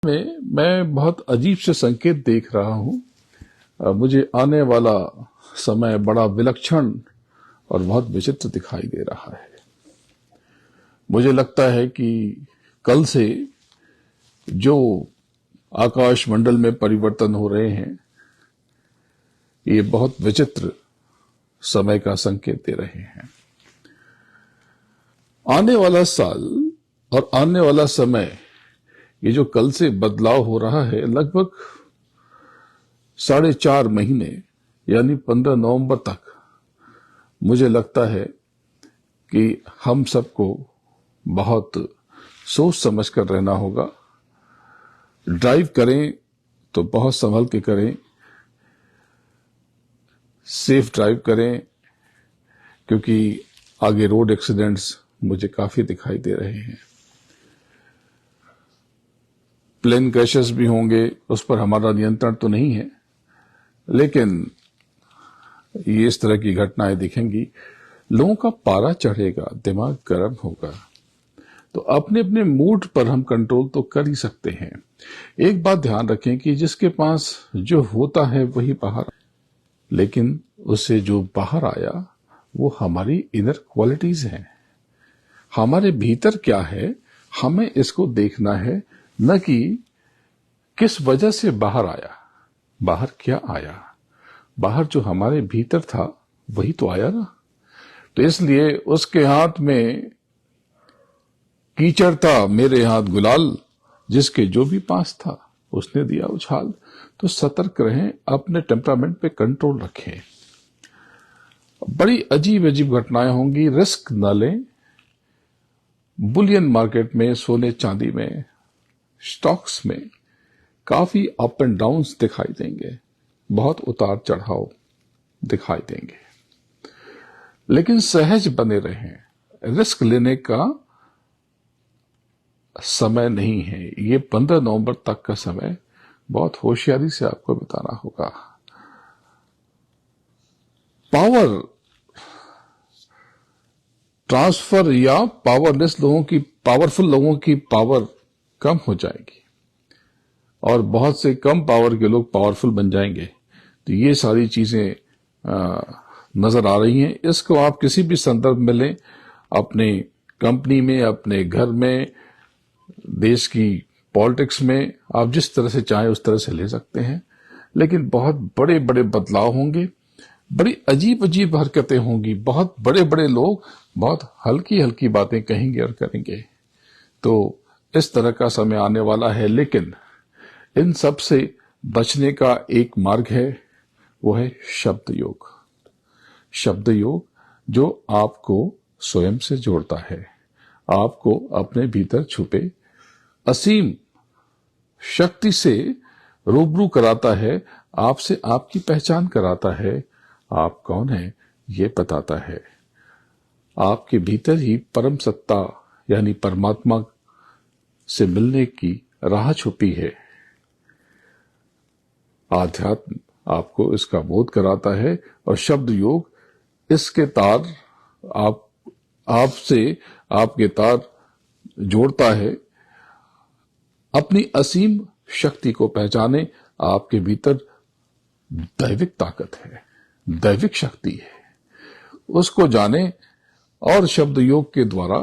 में मैं बहुत अजीब से संकेत देख रहा हूं। मुझे आने वाला समय बड़ा विलक्षण और बहुत विचित्र दिखाई दे रहा है। मुझे लगता है कि कल से जो आकाश मंडल में परिवर्तन हो रहे हैं, ये बहुत विचित्र समय का संकेत दे रहे हैं। आने वाला साल और आने वाला समय, ये जो कल से बदलाव हो रहा है, लगभग 4.5 महीने यानी 15 नवंबर तक मुझे लगता है कि हम सबको बहुत सोच समझ कर रहना होगा। ड्राइव करें तो बहुत संभल के करें, सेफ ड्राइव करें, क्योंकि आगे रोड एक्सीडेंट्स मुझे काफी दिखाई दे रहे हैं। प्लेन क्रैशेस भी होंगे, उस पर हमारा नियंत्रण तो नहीं है, लेकिन ये इस तरह की घटनाएं दिखेंगी। लोगों का पारा चढ़ेगा, दिमाग गर्म होगा, तो अपने अपने मूड पर हम कंट्रोल तो कर ही सकते हैं। एक बात ध्यान रखें कि जिसके पास जो होता है वही बाहर, लेकिन उससे जो बाहर आया वो हमारी इनर क्वालिटीज हैं। हमारे भीतर क्या है, हमें इसको देखना है, न कि किस वजह से बाहर आया। बाहर क्या आया? बाहर जो हमारे भीतर था वही तो आया ना। तो इसलिए उसके हाथ में कीचड़ था, मेरे हाथ गुलाल, जिसके जो भी पास था उसने दिया उछाल। तो सतर्क रहें, अपने टेम्परामेंट पे कंट्रोल रखें। बड़ी अजीब अजीब घटनाएं होंगी, रिस्क न लें। बुलियन मार्केट में, सोने चांदी में, स्टॉक्स में काफी अप एंड डाउन्स दिखाई देंगे, बहुत उतार चढ़ाव दिखाई देंगे, लेकिन सहज बने रहें। रिस्क लेने का समय नहीं है ये। 15 नवंबर तक का समय बहुत होशियारी से आपको बिताना होगा। पावर ट्रांसफर या पावरलेस लोगों की, पावरफुल लोगों की पावर कम हो जाएगी और बहुत से कम पावर के लोग पावरफुल बन जाएंगे। तो ये सारी चीजें नजर आ रही हैं। इसको आप किसी भी संदर्भ में लें, अपने कंपनी में, अपने घर में, देश की पॉलिटिक्स में, आप जिस तरह से चाहें उस तरह से ले सकते हैं। लेकिन बहुत बड़े बड़े बदलाव होंगे, बड़ी अजीब अजीब हरकतें होंगी, बहुत बड़े बड़े लोग बहुत हल्की हल्की बातें कहेंगे और करेंगे। तो इस तरह का समय आने वाला है, लेकिन इन सब से बचने का एक मार्ग है, वो है शब्द योग। शब्द योग जो आपको स्वयं से जोड़ता है, आपको अपने भीतर छुपे असीम शक्ति से रूबरू कराता है, आपसे आपकी पहचान कराता है, आप कौन है ये बताता है। आपके भीतर ही परम सत्ता यानी परमात्मा से मिलने की राह छुपी है। आध्यात्म आपको इसका बोध कराता है और शब्द योग इसके तार आपसे आपके तार जोड़ता है। अपनी असीम शक्ति को पहचाने। आपके भीतर दैविक ताकत है, दैविक शक्ति है, उसको जाने और शब्द योग के द्वारा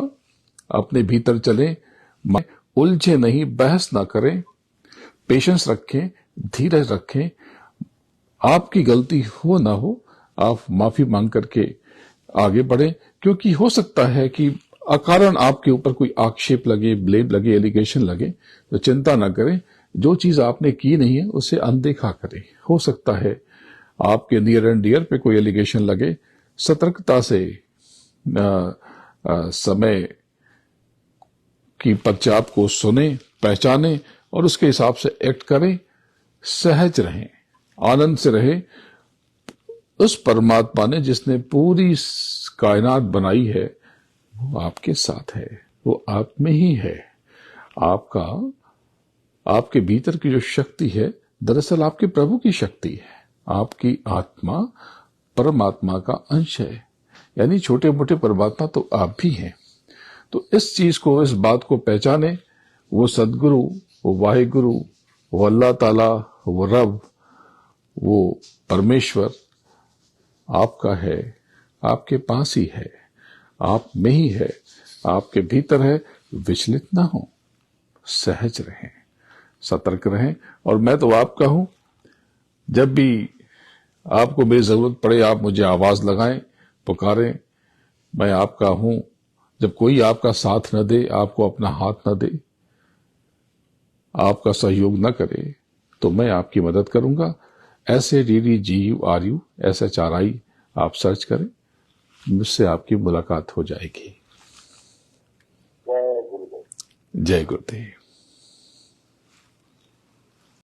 अपने भीतर चलें। उलझे नहीं, बहस ना करें, पेशेंस रखें, धीरज रखें। आपकी गलती हो ना हो, आप माफी मांग करके आगे बढ़ें, क्योंकि हो सकता है कि अकारण आपके ऊपर कोई आक्षेप लगे, ब्लेम लगे, एलिगेशन लगे। तो चिंता ना करें, जो चीज आपने की नहीं है उसे अनदेखा करें। हो सकता है आपके नियर एंड डियर पे कोई एलिगेशन लगे, सतर्कता से समय की पश्चात को सुने, पहचाने और उसके हिसाब से एक्ट करें। सहज रहें, आनंद से रहें। उस परमात्मा ने जिसने पूरी कायनात बनाई है वो आपके साथ है, वो आप में ही है। आपके भीतर की जो शक्ति है दरअसल आपके प्रभु की शक्ति है। आपकी आत्मा परमात्मा का अंश है, यानी छोटे मोटे परमात्मा तो आप भी हैं। तो इस चीज को, इस बात को पहचाने। वो सदगुरु, वो वाहिगुरु, वो अल्लाह ताला, वो रब, वो परमेश्वर आपका है, आपके पास ही है, आप में ही है, आपके भीतर है। विचलित ना हो, सहज रहें, सतर्क रहें। और मैं तो आपका हूं। जब भी आपको मेरी जरूरत पड़े आप मुझे आवाज लगाएं, पुकारें, मैं आपका हूं। जब कोई आपका साथ न दे, आपको अपना हाथ न दे, आपका सहयोग न करे, तो मैं आपकी मदद करूंगा। ऐसे DDGURU SHRI आप सर्च करें, मुझसे आपकी मुलाकात हो जाएगी। जय गुरुदेव। जय गुरुदेव।